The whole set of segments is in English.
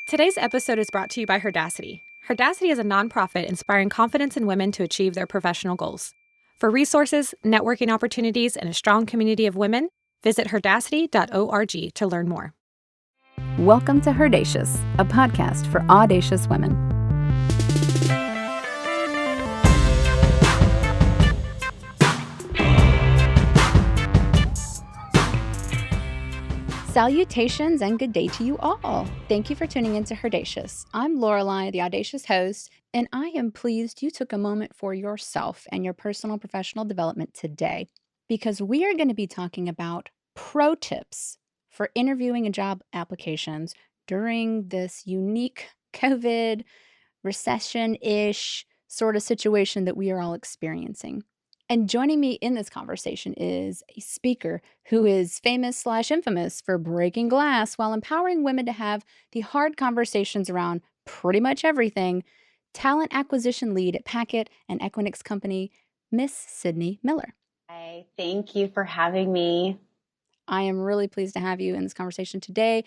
Today's episode is brought to you by HERdacity. HERdacity is a nonprofit inspiring confidence in women to achieve their professional goals. For resources, networking opportunities, and a strong community of women, visit HERdacity.org to learn more. Welcome to HERdacious, a podcast for audacious women. Salutations and good day to you all. Thank you for tuning into HERdacious. I'm Lorelei, the audacious host, and I am pleased you took a moment for yourself and your personal professional development today because we are going to be talking about pro tips for interviewing and job applications during this unique COVID recession-ish sort of situation that we are all experiencing. And joining me in this conversation is a speaker who is famous/infamous for breaking glass while empowering women to have the hard conversations around pretty much everything, talent acquisition lead at Packet and Equinix Company, Miss Sidney Miller. Hi, thank you for having me. I am really pleased to have you in this conversation today.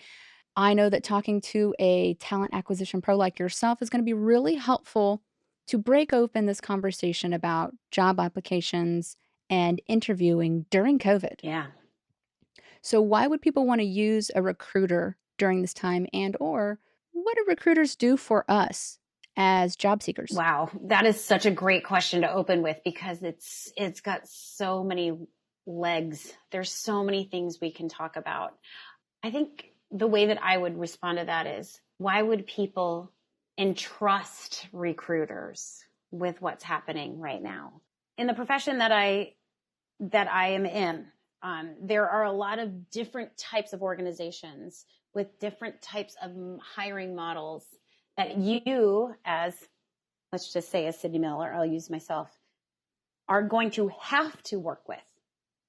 I know that talking to a talent acquisition pro like yourself is going to be really helpful to break open this conversation about job applications and interviewing during COVID. Yeah. So why would people want to use a recruiter during this time, and or what do recruiters do for us as job seekers? Wow, that is such a great question to open with because it's got so many legs. There's so many things we can talk about. I think the way that I would respond to that is, why would people entrust recruiters with what's happening right now? In the profession that I am in, there are a lot of different types of organizations with different types of hiring models that you, as let's just say as Sidney Miller, I'll use myself, are going to have to work with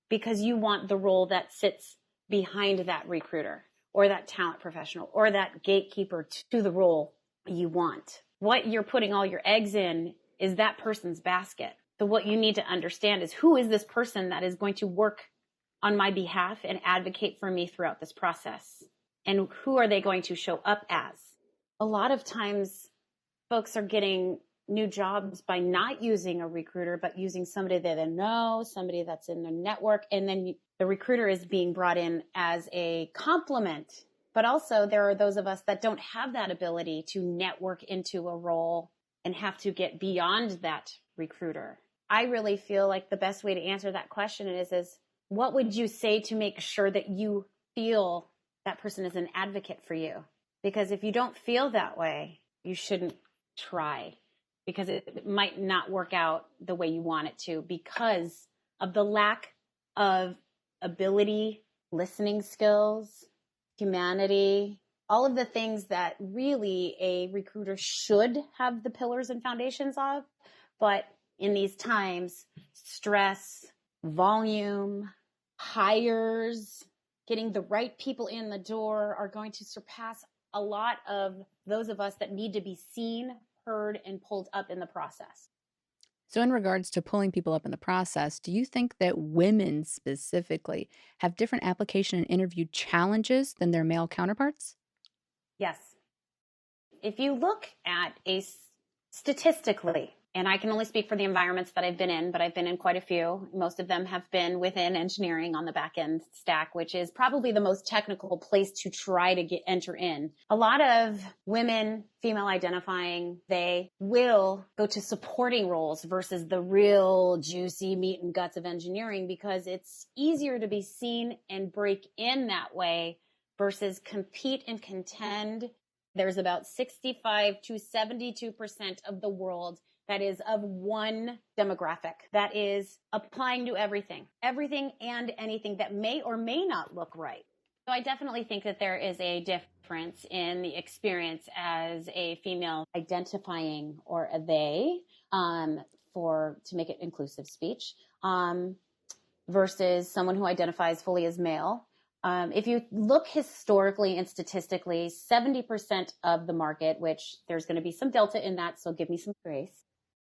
because you want the role that sits behind that recruiter or that talent professional or that gatekeeper to the role you want. What you're putting all your eggs in is that person's basket. So what you need to understand is, who is this person that is going to work on my behalf and advocate for me throughout this process? And who are they going to show up as? A lot of times folks are getting new jobs by not using a recruiter, but using somebody that they know, somebody that's in their network. And then the recruiter is being brought in as a complement. But also there are those of us that don't have that ability to network into a role and have to get beyond that recruiter. I really feel like the best way to answer that question is what would you say to make sure that you feel that person is an advocate for you? Because if you don't feel that way, you shouldn't try, because it might not work out the way you want it to because of the lack of ability, listening skills, humanity, all of the things that really a recruiter should have the pillars and foundations of. But in these times, stress, volume, hires, getting the right people in the door are going to surpass a lot of those of us that need to be seen, heard, and pulled up in the process. So in regards to pulling people up in the process, do you think that women specifically have different application and interview challenges than their male counterparts? Yes. If you look at statistically, and I can only speak for the environments that I've been in, but I've been in quite a few. Most of them have been within engineering on the back end stack, which is probably the most technical place to try to enter in. A lot of women, female identifying, they will go to supporting roles versus the real juicy meat and guts of engineering because it's easier to be seen and break in that way versus compete and contend. There's about 65 to 72% of the world that is of one demographic, that is applying to everything and anything that may or may not look right. So I definitely think that there is a difference in the experience as a female identifying or a they, to make it inclusive speech, versus someone who identifies fully as male. If you look historically and statistically, 70% of the market, which there's going to be some delta in that, so give me some grace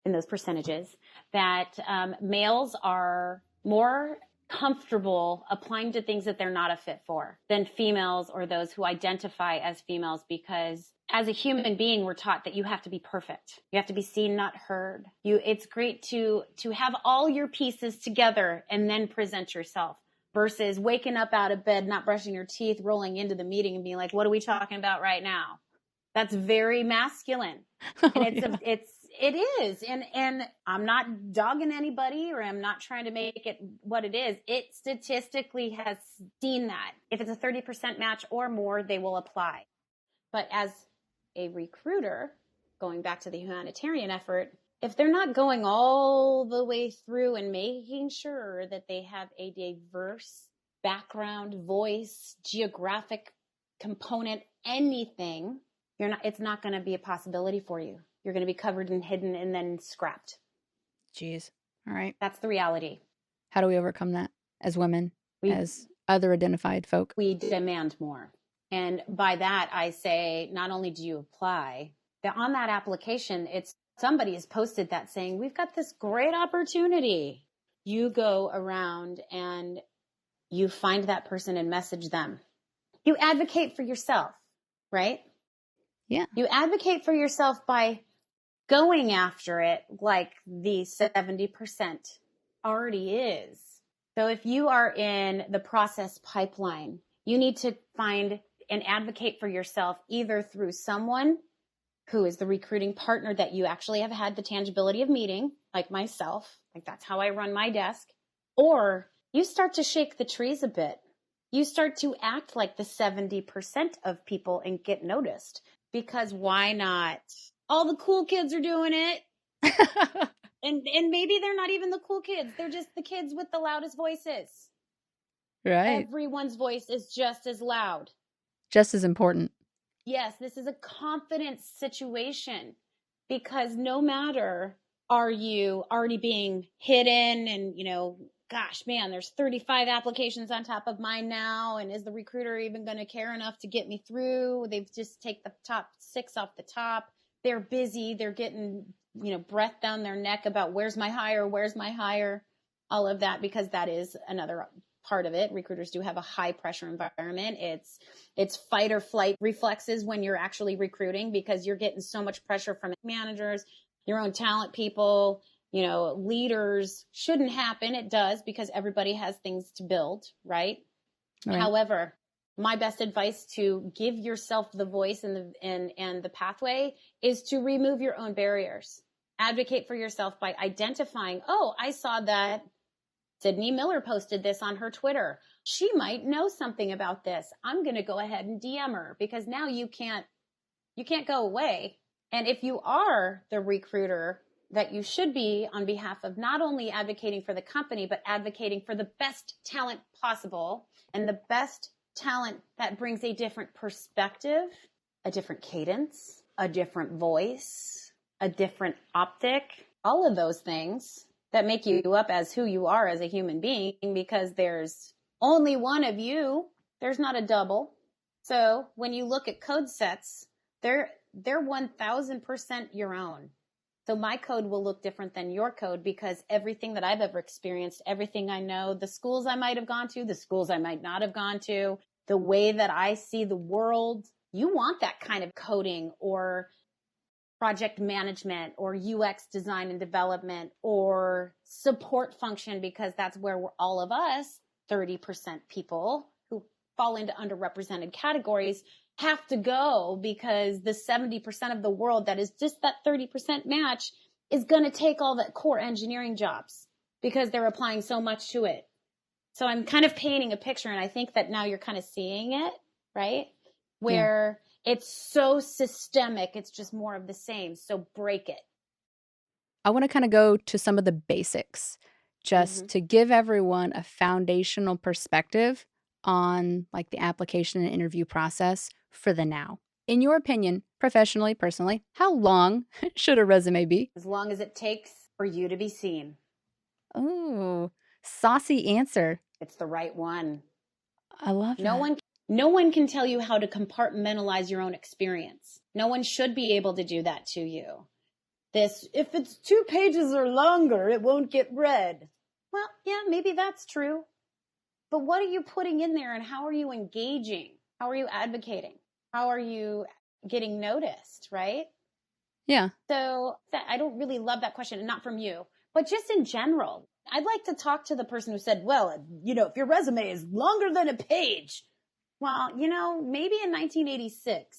in those percentages, that males are more comfortable applying to things that they're not a fit for than females or those who identify as females, because as a human being, we're taught that you have to be perfect. You have to be seen, not heard. It's great to have all your pieces together and then present yourself, versus waking up out of bed, not brushing your teeth, rolling into the meeting and being like, what are we talking about right now? That's very masculine. And it is. And I'm not dogging anybody, or I'm not trying to make it what it is. It statistically has seen that. If it's a 30% match or more, they will apply. But as a recruiter, going back to the humanitarian effort, if they're not going all the way through and making sure that they have a diverse background, voice, geographic component, anything, it's not going to be a possibility for you. You're going to be covered and hidden and then scrapped. Jeez. All right. That's the reality. How do we overcome that as women, as other identified folk? We demand more. And by that, I say, not only do you apply, that on that application, somebody has posted that saying, we've got this great opportunity. You go around and you find that person and message them. You advocate for yourself, right? Yeah. You advocate for yourself by going after it like the 70% already is. So if you are in the process pipeline, you need to find and advocate for yourself either through someone who is the recruiting partner that you actually have had the tangibility of meeting, like myself, like that's how I run my desk, or you start to shake the trees a bit. You start to act like the 70% of people and get noticed, because why not? All the cool kids are doing it. And maybe they're not even the cool kids. They're just the kids with the loudest voices. Right. Everyone's voice is just as loud. Just as important. Yes, this is a confidence situation, because no matter are you already being hidden and, gosh, man, there's 35 applications on top of mine now. And is the recruiter even going to care enough to get me through? They've just take the top 6 off the top. They're busy. They're getting, breath down their neck about where's my hire, all of that, because that is another part of it. Recruiters do have a high pressure environment. It's fight or flight reflexes when you're actually recruiting, because you're getting so much pressure from managers, your own talent people, leaders. Shouldn't happen. It does, because everybody has things to build, right? However, my best advice to give yourself the voice and the pathway is to remove your own barriers. Advocate for yourself by identifying, oh, I saw that Sidney Miller posted this on her Twitter. She might know something about this. I'm going to go ahead and DM her, because now you can't go away. And if you are the recruiter that you should be, on behalf of not only advocating for the company, but advocating for the best talent possible, and the best talent that brings a different perspective, a different cadence, a different voice, a different optic, all of those things that make you up as who you are as a human being, because there's only one of you. There's not a double. So when you look at code sets, they're 1000% your own. So my code will look different than your code, because everything that I've ever experienced, everything I know, the schools I might have gone to, the schools I might not have gone to, the way that I see the world, you want that kind of coding or project management or UX design and development or support function, because that's where all of us, 30% people who fall into underrepresented categories, have to go, because the 70% of the world that is just that 30% match is going to take all the core engineering jobs, because they're applying so much to it. So I'm kind of painting a picture, and I think that now you're kind of seeing it, right? Where it's so systemic, it's just more of the same. So break it. I want to kind of go to some of the basics, just to give everyone a foundational perspective on like the application and interview process for the now. In your opinion, professionally, personally, how long should a resume be? As long as it takes for you to be seen. Oh, saucy answer. It's the right one. I love that. No one can tell you how to compartmentalize your own experience. No one should be able to do that to you. If it's 2 pages or longer, it won't get read. Well, yeah, maybe that's true. But what are you putting in there, and how are you engaging? How are you advocating? How are you getting noticed, right? Yeah. So I don't really love that question, and not from you, but just in general. I'd like to talk to the person who said, well, if your resume is longer than a page, well, maybe in 1986,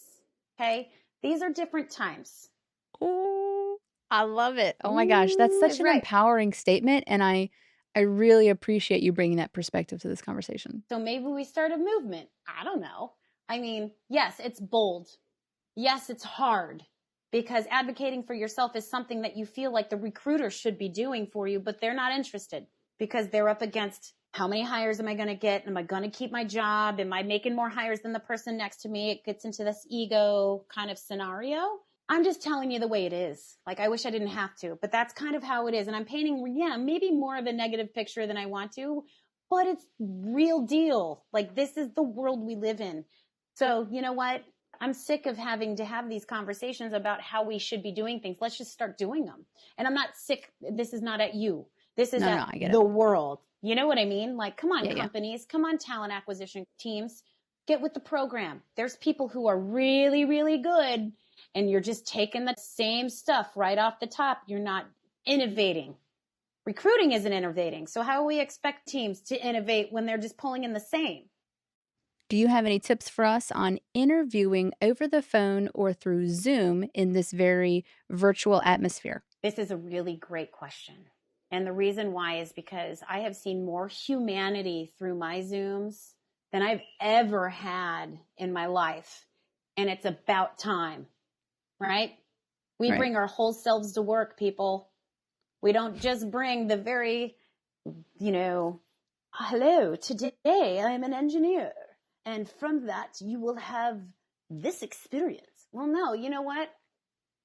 okay? These are different times. Ooh, I love it. Oh my gosh, that's such an Right. empowering statement, and I really appreciate you bringing that perspective to this conversation. So maybe we start a movement. I don't know. I mean, yes, it's bold. Yes, it's hard, because advocating for yourself is something that you feel like the recruiter should be doing for you, but they're not interested because they're up against, how many hires am I going to get? Am I going to keep my job? Am I making more hires than the person next to me? It gets into this ego kind of scenario. I'm just telling you the way it is. Like, I wish I didn't have to, but that's kind of how it is. And I'm painting, maybe more of a negative picture than I want to, but it's real deal. Like, this is the world we live in. So you know what? I'm sick of having to have these conversations about how we should be doing things. Let's just start doing them. And I'm not sick. This is not at you. This is at the world. You know what I mean? Like, come on, companies, come on, talent acquisition teams, get with the program. There's people who are really, really good, and you're just taking the same stuff right off the top. You're not innovating. Recruiting isn't innovating. So how do we expect teams to innovate when they're just pulling in the same? Do you have any tips for us on interviewing over the phone or through Zoom in this very virtual atmosphere? This is a really great question. And the reason why is because I have seen more humanity through my Zooms than I've ever had in my life. And it's about time, right? We bring our whole selves to work, people. We don't just bring the very, hello, today I'm an engineer. And from that, you will have this experience. Well, no, you know what?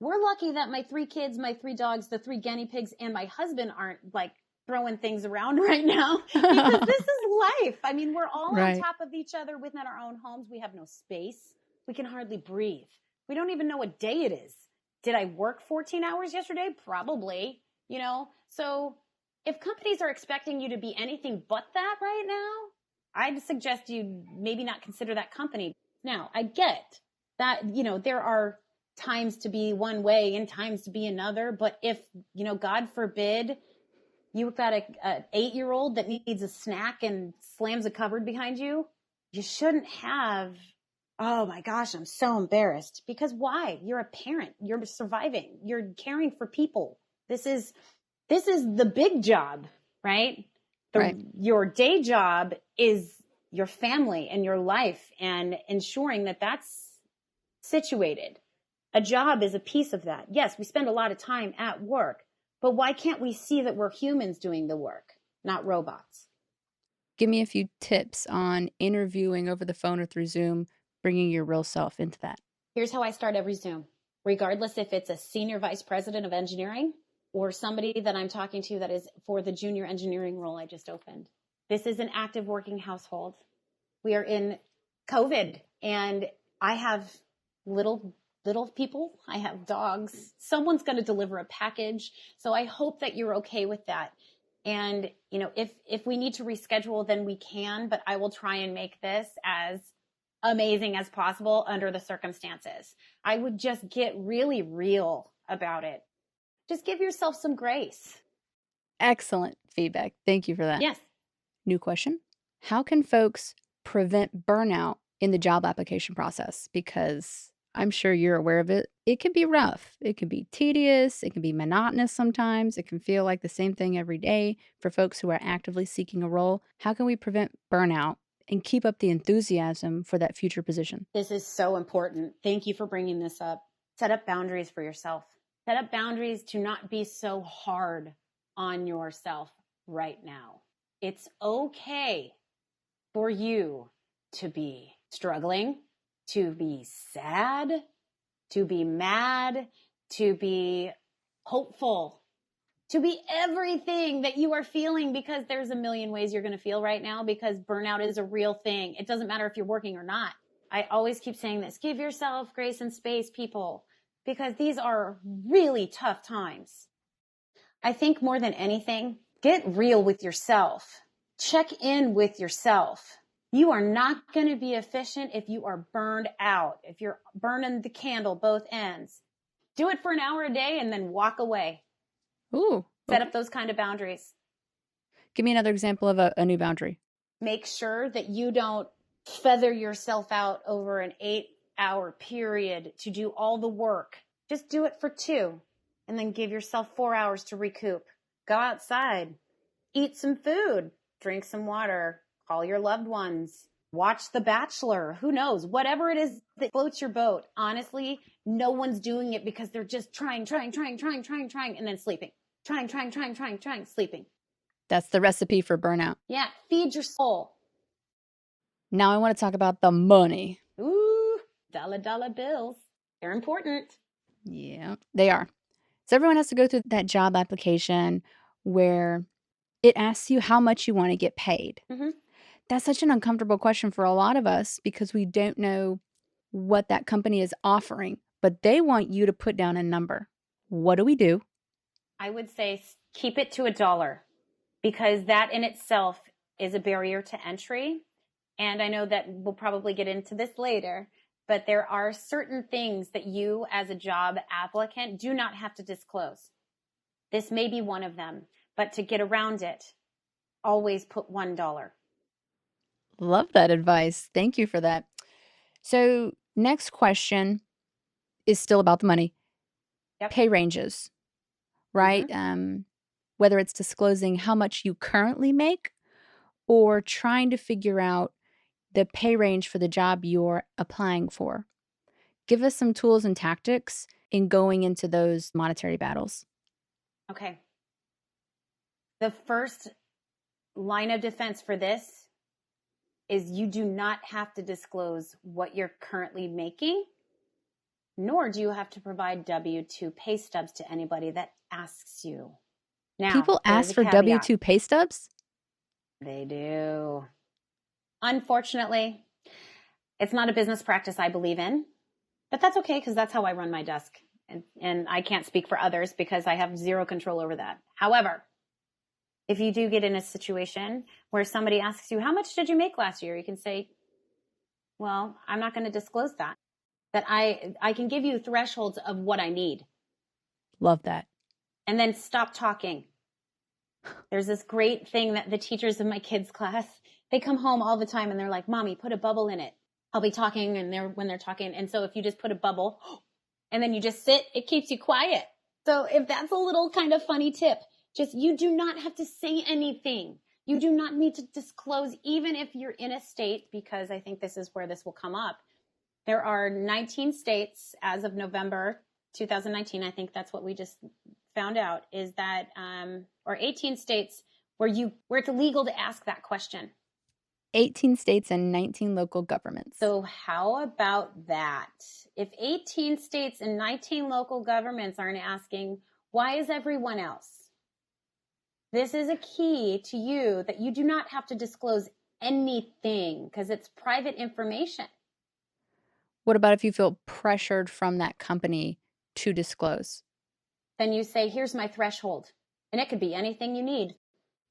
We're lucky that my 3 kids, my 3 dogs, the 3 guinea pigs, and my husband aren't like throwing things around right now, because this is life. I mean, we're all on top of each other within our own homes. We have no space. We can hardly breathe. We don't even know what day it is. Did I work 14 hours yesterday? Probably, So if companies are expecting you to be anything but that right now, I'd suggest you maybe not consider that company. Now, I get that, there are times to be one way and times to be another. But if, God forbid, you've got an 8-year-old that needs a snack and slams a cupboard behind you, you shouldn't have, oh my gosh, I'm so embarrassed. Because why? You're a parent. You're surviving. You're caring for people. This is the big job, right? Your day job is your family and your life, and ensuring that that's situated. A job is a piece of that. Yes, we spend a lot of time at work, but why can't we see that we're humans doing the work, not robots? Give me a few tips on interviewing over the phone or through Zoom, bringing your real self into that. Here's how I start every Zoom, regardless if it's a senior vice president of engineering or somebody that I'm talking to that is for the junior engineering role I just opened. This is an active working household. We are in COVID, and I have little people. I have dogs. Someone's going to deliver a package. So I hope that you're okay with that. And, if we need to reschedule, then we can, but I will try and make this as amazing as possible under the circumstances. I would just get really real about it. Just give yourself some grace. Excellent feedback. Thank you for that. Yes. New question. How can folks prevent burnout in the job application process? Because I'm sure you're aware of it. It can be rough. It can be tedious. It can be monotonous sometimes. It can feel like the same thing every day for folks who are actively seeking a role. How can we prevent burnout and keep up the enthusiasm for that future position? This is so important. Thank you for bringing this up. Set up boundaries for yourself. Set up boundaries to not be so hard on yourself right now. It's okay for you to be struggling, to be sad, to be mad, to be hopeful, to be everything that you are feeling, because there's a million ways you're going to feel right now, because burnout is a real thing. It doesn't matter if you're working or not. I always keep saying this. Give yourself grace and space, people, because these are really tough times. I think more than anything, get real with yourself. check in with yourself. You are not going to be efficient if you are burned out, if you're burning the candle both ends. Do it for an hour a day and then walk away. Ooh. Set up those kind of boundaries. Give me another example of a new boundary. Make sure that you don't feather yourself out over an 8-hour period to do all the work. Just do it for 2 and then give yourself 4 hours to recoup. Go outside, eat some food, drink some water, call your loved ones, watch The Bachelor. Who knows? Whatever it is that floats your boat. Honestly, no one's doing it because they're just trying, and then sleeping. Trying, sleeping. That's the recipe for burnout. Yeah, feed your soul. Now I want to talk about the money. Ooh, dollar bills. They're important. Yeah, they are. So everyone has to go through that job application where it asks you how much you want to get paid. Mm-hmm. That's such an uncomfortable question for a lot of us because we don't know what that company is offering, but they want you to put down a number. What do we do? I would say keep it to $1 because that in itself is a barrier to entry. And I know that we'll probably get into this later, but there are certain things that you as a job applicant do not have to disclose. This may be one of them, but to get around it, always put $1. Love that advice. Thank you for that. So next question is still about the money. Yep. Pay ranges, right? Mm-hmm. Whether it's disclosing how much you currently make or trying to figure out the pay range for the job you're applying for. Give us some tools and tactics in going into those monetary battles. Okay. The first line of defense for this is you do not have to disclose what you're currently making, nor do you have to provide W-2 pay stubs to anybody that asks you. Now, people ask for W-2 pay stubs? They do. Unfortunately, it's not a business practice I believe in, but that's okay because that's how I run my desk. And I can't speak for others because I have zero control over that. However, if you do get in a situation where somebody asks you, how much did you make last year? You can say, well, I'm not going to disclose that. That I can give you thresholds of what I need. Love that. And then stop talking. There's this great thing that the teachers in my kids' class, they come home all the time and they're like, Mommy, put a bubble in it. I'll be talking when they're talking. And so if you just put a bubble and then you just sit, it keeps you quiet. So if that's a little kind of funny tip, just you do not have to say anything. You do not need to disclose, even if you're in a state, because I think this is where this will come up. There are 19 states as of November 2019. I think that's what we just found out is that, or 18 states where it's illegal to ask that question. 18 states and 19 local governments. So how about that? If 18 states and 19 local governments aren't asking, why is everyone else? This is a key to you that you do not have to disclose anything because it's private information. What about if you feel pressured from that company to disclose? Then you say, here's my threshold. And it could be anything you need.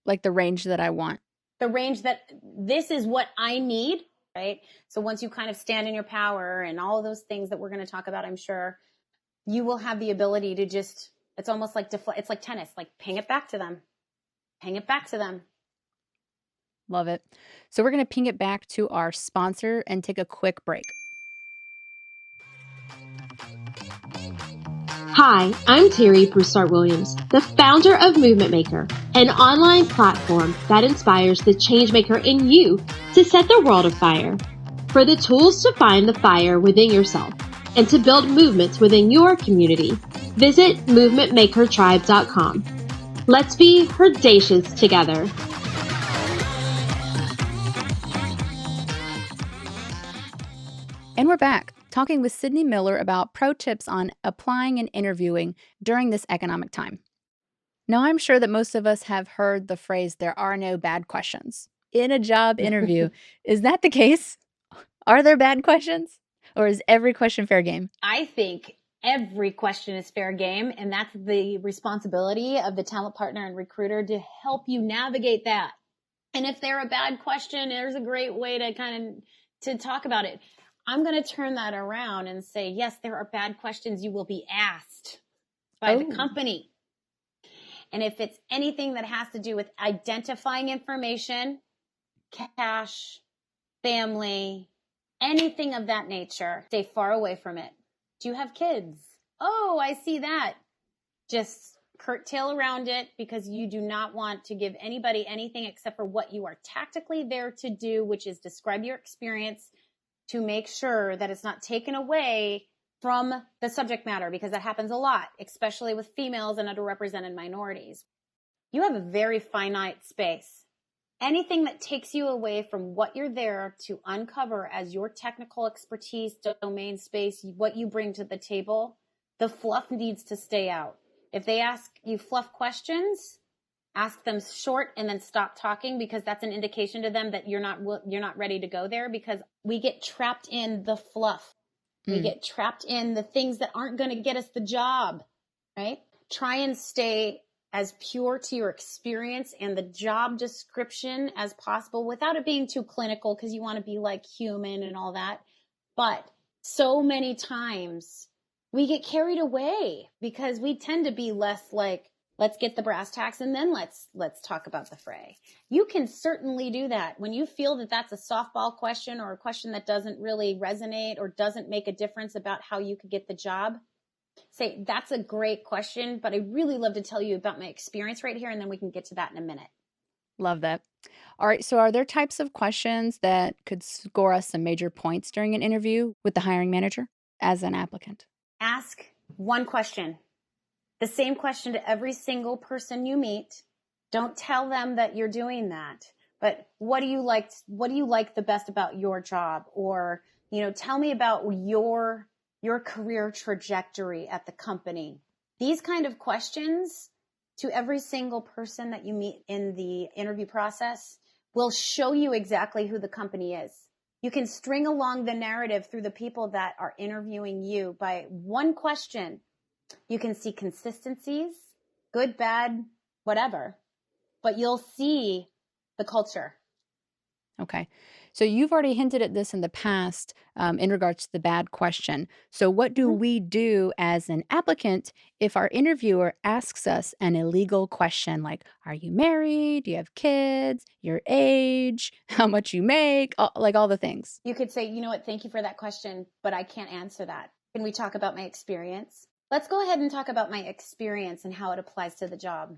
Like the range that I want. The range that this is what I need, right? So once you kind of stand in your power and all of those things that we're going to talk about, I'm sure, you will have the ability to just, it's almost like, it's like tennis, like ping it back to them. Ping it back to them. Love it. So we're going to ping it back to our sponsor and take a quick break. Hi, I'm Terry Broussard-Williams, the founder of Movement Maker, an online platform that inspires the changemaker in you to set the world afire. For the tools to find the fire within yourself and to build movements within your community, visit movementmakertribe.com. Let's be HERdacious together. And we're back, talking with Sidney Miller about pro tips on applying and interviewing during this economic time. Now, I'm sure that most of us have heard the phrase, there are no bad questions in a job interview. Is that the case? Are there bad questions? Or is every question fair game? I think every question is fair game, and that's the responsibility of the talent partner and recruiter to help you navigate that. And if they're a bad question, there's a great way to talk about it. I'm going to turn that around and say, yes, there are bad questions you will be asked by the company. And if it's anything that has to do with identifying information, cash, family, anything of that nature, stay far away from it. Do you have kids? Oh, I see that. Just curtail around it, because you do not want to give anybody anything except for what you are tactically there to do, which is describe your experience to make sure that it's not taken away from the subject matter, because that happens a lot, especially with females and underrepresented minorities. You have a very finite space. Anything that takes you away from what you're there to uncover as your technical expertise, domain space, what you bring to the table, the fluff needs to stay out. If they ask you fluff questions, ask them short and then stop talking, because that's an indication to them that you're not ready to go there, because we get trapped in the fluff. We get trapped in the things that aren't going to get us the job, right? Try and stay as pure to your experience and the job description as possible without it being too clinical, because you want to be like human and all that. But so many times we get carried away because we tend to be less like, let's get the brass tacks and then let's talk about the fray. You can certainly do that. When you feel that that's a softball question or a question that doesn't really resonate or doesn't make a difference about how you could get the job, say, that's a great question, but I really love to tell you about my experience right here, and then we can get to that in a minute. Love that. All right. So are there types of questions that could score us some major points during an interview with the hiring manager as an applicant? Ask one question, the same question to every single person you meet. Don't tell them that you're doing that, but what do you like the best about your job? Or, tell me about your career trajectory at the company. These kind of questions to every single person that you meet in the interview process will show you exactly who the company is. You can string along the narrative through the people that are interviewing you by one question. You can see consistencies, good, bad, whatever, but you'll see the culture. Okay. So you've already hinted at this in the past in regards to the bad question. So what do we do as an applicant if our interviewer asks us an illegal question like, are you married? Do you have kids? Your age? How much you make? All the things. You could say, you know what, thank you for that question, but I can't answer that. Can we talk about my experience? Let's go ahead and talk about my experience and how it applies to the job,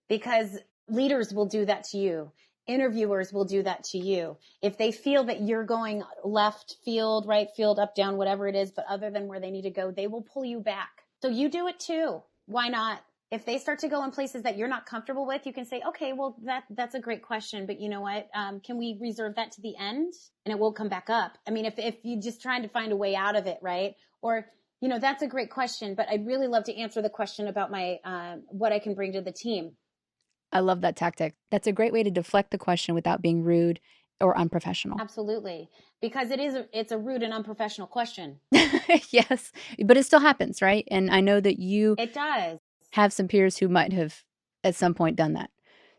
because leaders will do that to you. Interviewers will do that to you. If they feel that you're going left field, right field, up, down, whatever it is, but other than where they need to go, they will pull you back. So you do it too. Why not? If they start to go in places that you're not comfortable with, you can say, okay, well, that's a great question, but you know what? Can we reserve that to the end? And it will come back up. I mean, if you just trying to find a way out of it, right? Or, that's a great question, but I'd really love to answer the question about my, what I can bring to the team. I love that tactic. That's a great way to deflect the question without being rude or unprofessional. Absolutely. Because it's a rude and unprofessional question. Yes, but it still happens, right? And I know that It does. have some peers who might have at some point done that.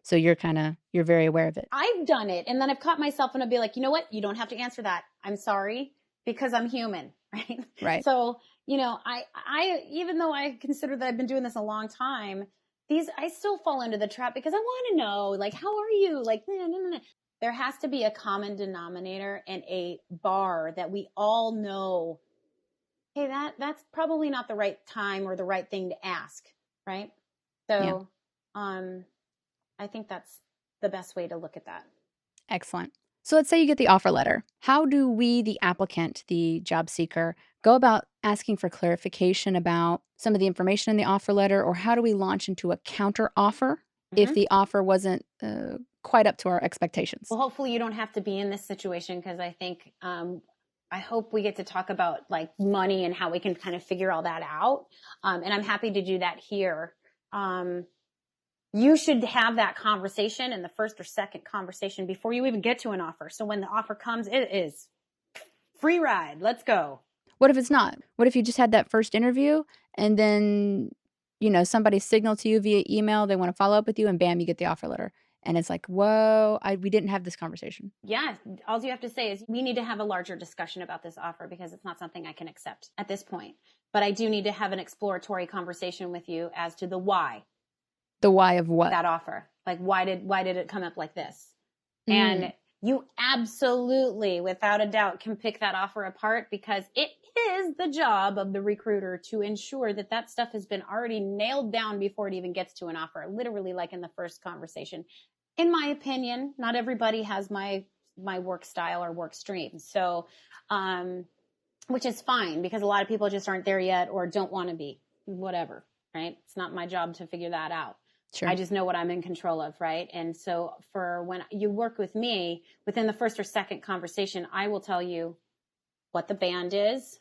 So you're very aware of it. I've done it. And then I've caught myself and I'll be like, you know what? You don't have to answer that. I'm sorry, because I'm human. Right. Right. So, I even though I consider that I've been doing this a long time, I still fall into the trap because I want to know, like, how are you? Like, no. There has to be a common denominator and a bar that we all know, hey, that's probably not the right time or the right thing to ask. Right. So, I think that's the best way to look at that. Excellent. So let's say you get the offer letter. How do we, the applicant, the job seeker, go about asking for clarification about some of the information in the offer letter, or how do we launch into a counter offer if the offer wasn't quite up to our expectations? Well, hopefully you don't have to be in this situation, because I think I hope we get to talk about like money and how we can kind of figure all that out. And I'm happy to do that here. You should have that conversation in the first or second conversation before you even get to an offer. So when the offer comes, it is free ride. Let's go. What if it's not? What if you just had that first interview and then, somebody signaled to you via email, they want to follow up with you, and bam, you get the offer letter. And it's like, whoa, we didn't have this conversation. Yeah. All you have to say is we need to have a larger discussion about this offer because it's not something I can accept at this point. But I do need to have an exploratory conversation with you as to the why. The why of what? That offer. Like, why did it come up like this? And you absolutely, without a doubt, can pick that offer apart because it is the job of the recruiter to ensure that that stuff has been already nailed down before it even gets to an offer, literally like in the first conversation. In my opinion, not everybody has my work style or work stream. So, which is fine because a lot of people just aren't there yet or don't want to be, whatever, right? It's not my job to figure that out. Sure. I just know what I'm in control of, right? And so for when you work with me, within the first or second conversation, I will tell you what the band is,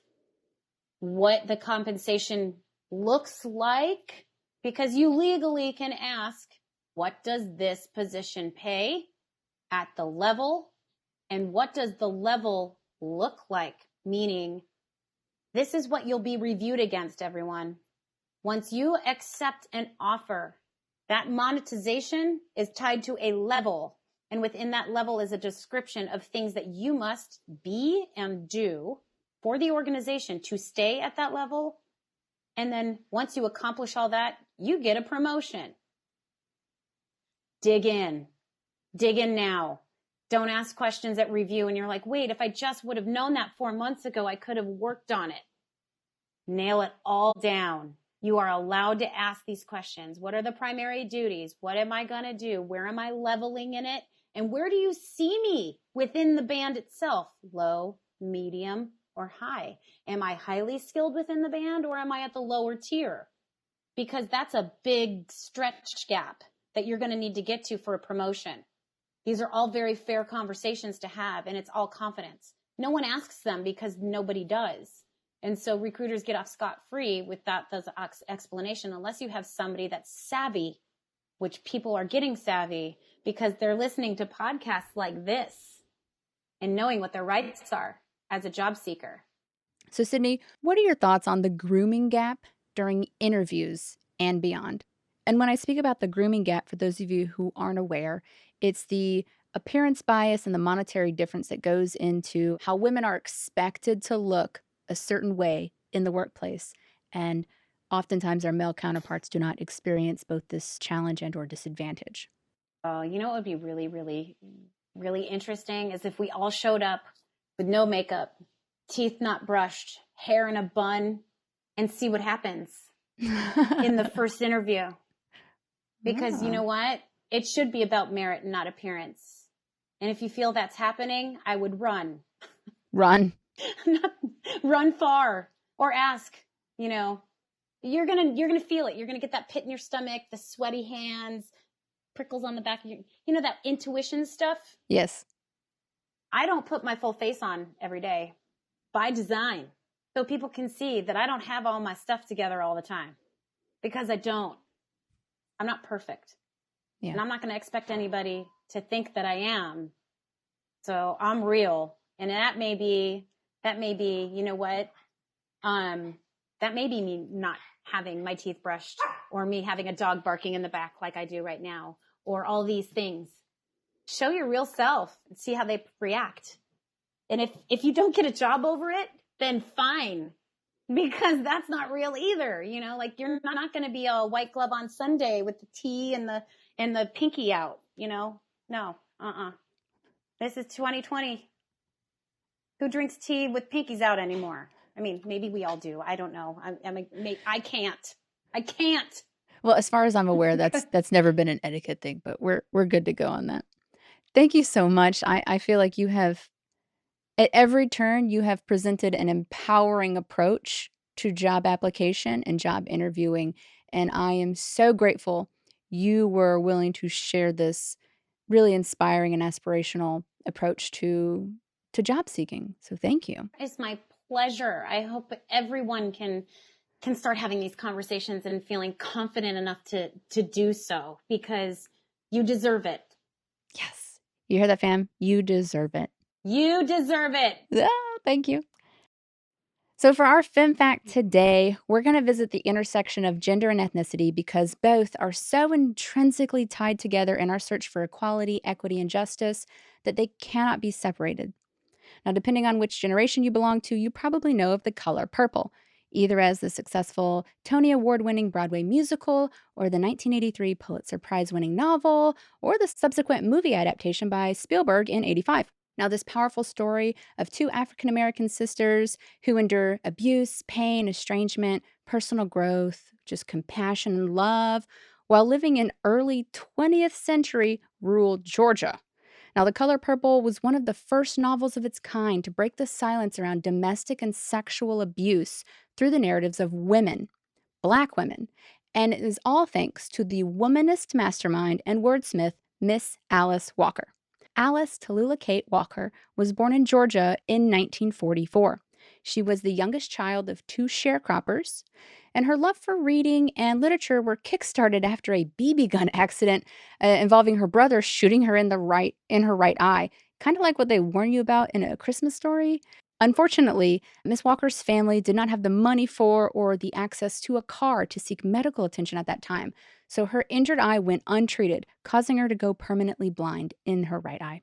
what the compensation looks like, because you legally can ask, what does this position pay at the level? And what does the level look like? Meaning, this is what you'll be reviewed against, everyone. Once you accept an offer, that monetization is tied to a level. And within that level is a description of things that you must be and do for the organization to stay at that level. And then once you accomplish all that, you get a promotion. Dig in now. Don't ask questions at review. And you're like, wait, if I just would have known that 4 months ago, I could have worked on it. Nail it all down. You are allowed to ask these questions. What are the primary duties? What am I going to do? Where am I leveling in it? And where do you see me within the band itself? Low, medium, or high? Am I highly skilled within the band or am I at the lower tier? Because that's a big stretch gap that you're going to need to get to for a promotion. These are all very fair conversations to have, and it's all confidence. No one asks them because nobody does. And so recruiters get off scot-free without those explanation unless you have somebody that's savvy, which people are getting savvy because they're listening to podcasts like this and knowing what their rights are as a job seeker. So Sidney, what are your thoughts on the grooming gap during interviews and beyond? And when I speak about the grooming gap, for those of you who aren't aware, it's the appearance bias and the monetary difference that goes into how women are expected to look a certain way in the workplace. And oftentimes our male counterparts do not experience both this challenge and or disadvantage. You know what would be really, really, really interesting is if we all showed up with no makeup, teeth not brushed, hair in a bun, and see what happens in the first interview. Because you know what? It should be about merit and not appearance. And if you feel that's happening, I would run. Run. Run far or ask, you're going to feel it. You're going to get that pit in your stomach, the sweaty hands, prickles on the back of your, that intuition stuff. Yes. I don't put my full face on every day by design so people can see that I don't have all my stuff together all the time because I don't. I'm not perfect. Yeah. And I'm not going to expect anybody to think that I am. So I'm real. And that may be, you know what? That may be me not having my teeth brushed or me having a dog barking in the back like I do right now or all these things. Show your real self and see how they react. And if you don't get a job over it, then fine. Because that's not real either. Like you're not going to be a white glove on Sunday with the tea and the pinky out, No, This is 2020. Who drinks tea with pinkies out anymore? I mean, maybe we all do. I don't know. I can't. Well, as far as I'm aware, that's never been an etiquette thing, but we're good to go on that. Thank you so much. I feel like you have, at every turn, you have presented an empowering approach to job application and job interviewing. And I am so grateful you were willing to share this really inspiring and aspirational approach to job seeking. So thank you. It's my pleasure. I hope everyone can start having these conversations and feeling confident enough to do so because you deserve it. Yes. You hear that, fam? You deserve it. You deserve it. Ah, thank you. So for our Femme Fact today, we're going to visit the intersection of gender and ethnicity because both are so intrinsically tied together in our search for equality, equity, and justice that they cannot be separated. Now, depending on which generation you belong to, you probably know of the color purple, either as the successful Tony Award-winning Broadway musical, or the 1983 Pulitzer Prize-winning novel, or the subsequent movie adaptation by Spielberg in '85. Now, this powerful story of two African-American sisters who endure abuse, pain, estrangement, personal growth, just compassion and love, while living in early 20th century rural Georgia. Now, The Color Purple was one of the first novels of its kind to break the silence around domestic and sexual abuse through the narratives of women, Black women, and it is all thanks to the womanist mastermind and wordsmith, Miss Alice Walker. Alice Tallulah Kate Walker was born in Georgia in 1944. She was the youngest child of two sharecroppers, and her love for reading and literature were kickstarted after a BB gun accident involving her brother shooting her in her right eye, kind of like what they warn you about in A Christmas Story. Unfortunately, Miss Walker's family did not have the money for or the access to a car to seek medical attention at that time, so her injured eye went untreated, causing her to go permanently blind in her right eye.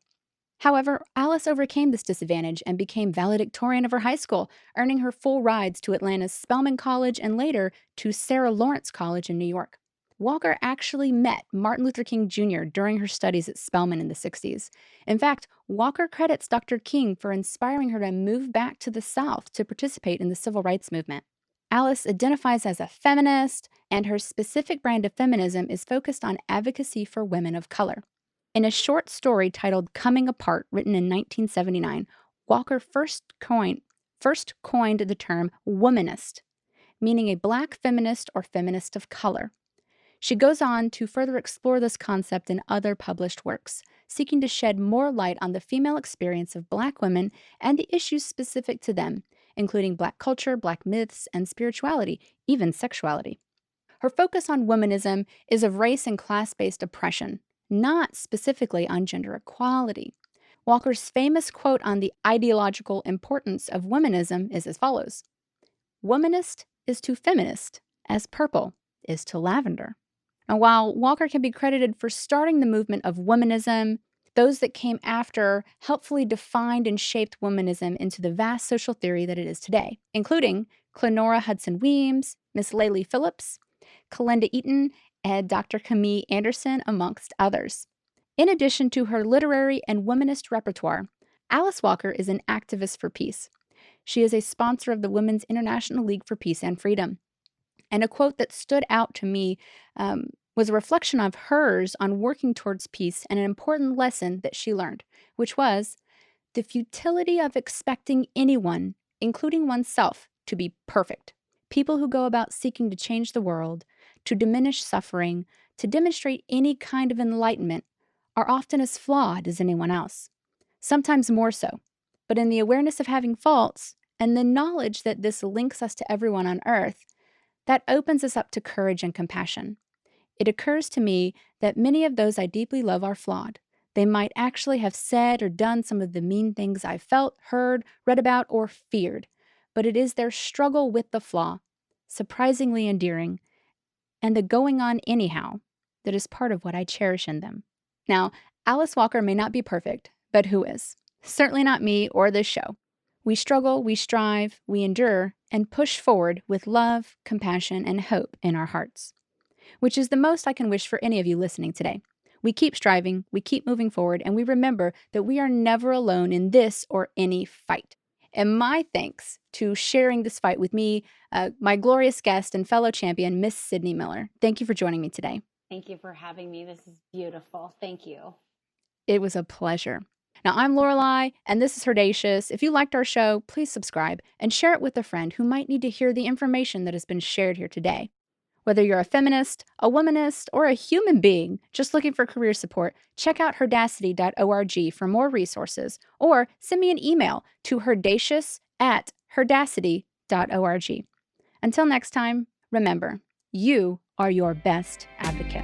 However, Alice overcame this disadvantage and became valedictorian of her high school, earning her full rides to Atlanta's Spelman College and later to Sarah Lawrence College in New York. Walker actually met Martin Luther King Jr. during her studies at Spelman in the 60s. In fact, Walker credits Dr. King for inspiring her to move back to the South to participate in the civil rights movement. Alice identifies as a feminist, and her specific brand of feminism is focused on advocacy for women of color. In a short story titled Coming Apart, written in 1979, Walker first coined the term womanist, meaning a Black feminist or feminist of color. She goes on to further explore this concept in other published works, seeking to shed more light on the female experience of Black women and the issues specific to them, including Black culture, Black myths, and spirituality, even sexuality. Her focus on womanism is of race and class-based oppression, not specifically on gender equality. Walker's famous quote on the ideological importance of womanism is as follows: "Womanist is to feminist as purple is to lavender." And while Walker can be credited for starting the movement of womanism, those that came after helpfully defined and shaped womanism into the vast social theory that it is today, including Clenora Hudson Weems, Miss Layli Phillips, Kalinda Eaton, and Dr. Camille Anderson, amongst others. In addition to her literary and womanist repertoire, Alice Walker is an activist for peace. She is a sponsor of the Women's International League for Peace and Freedom. And a quote that stood out to me was a reflection of hers on working towards peace and an important lesson that she learned, which was the futility of expecting anyone, including oneself, to be perfect. People who go about seeking to change the world, to diminish suffering, to demonstrate any kind of enlightenment, are often as flawed as anyone else, sometimes more so. But in the awareness of having faults and the knowledge that this links us to everyone on earth, that opens us up to courage and compassion. It occurs to me that many of those I deeply love are flawed. They might actually have said or done some of the mean things I've felt, heard, read about, or feared. But it is their struggle with the flaw, surprisingly endearing, and the going on anyhow, that is part of what I cherish in them. Now, Alice Walker may not be perfect, but who is? Certainly not me or this show. We struggle, we strive, we endure, and push forward with love, compassion, and hope in our hearts, which is the most I can wish for any of you listening today. We keep striving, we keep moving forward, and we remember that we are never alone in this or any fight. And my thanks to sharing this fight with me, my glorious guest and fellow champion, Miss Sidney Miller. Thank you for joining me today. Thank you for having me. This is beautiful. Thank you. It was a pleasure. Now, I'm Lorelei, and this is HERdacious. If you liked our show, please subscribe and share it with a friend who might need to hear the information that has been shared here today. Whether you're a feminist, a womanist, or a human being just looking for career support, check out HERdacity.org for more resources, or send me an email to HERdacious@HERdacity.org. Until next time, remember, you are your best advocate.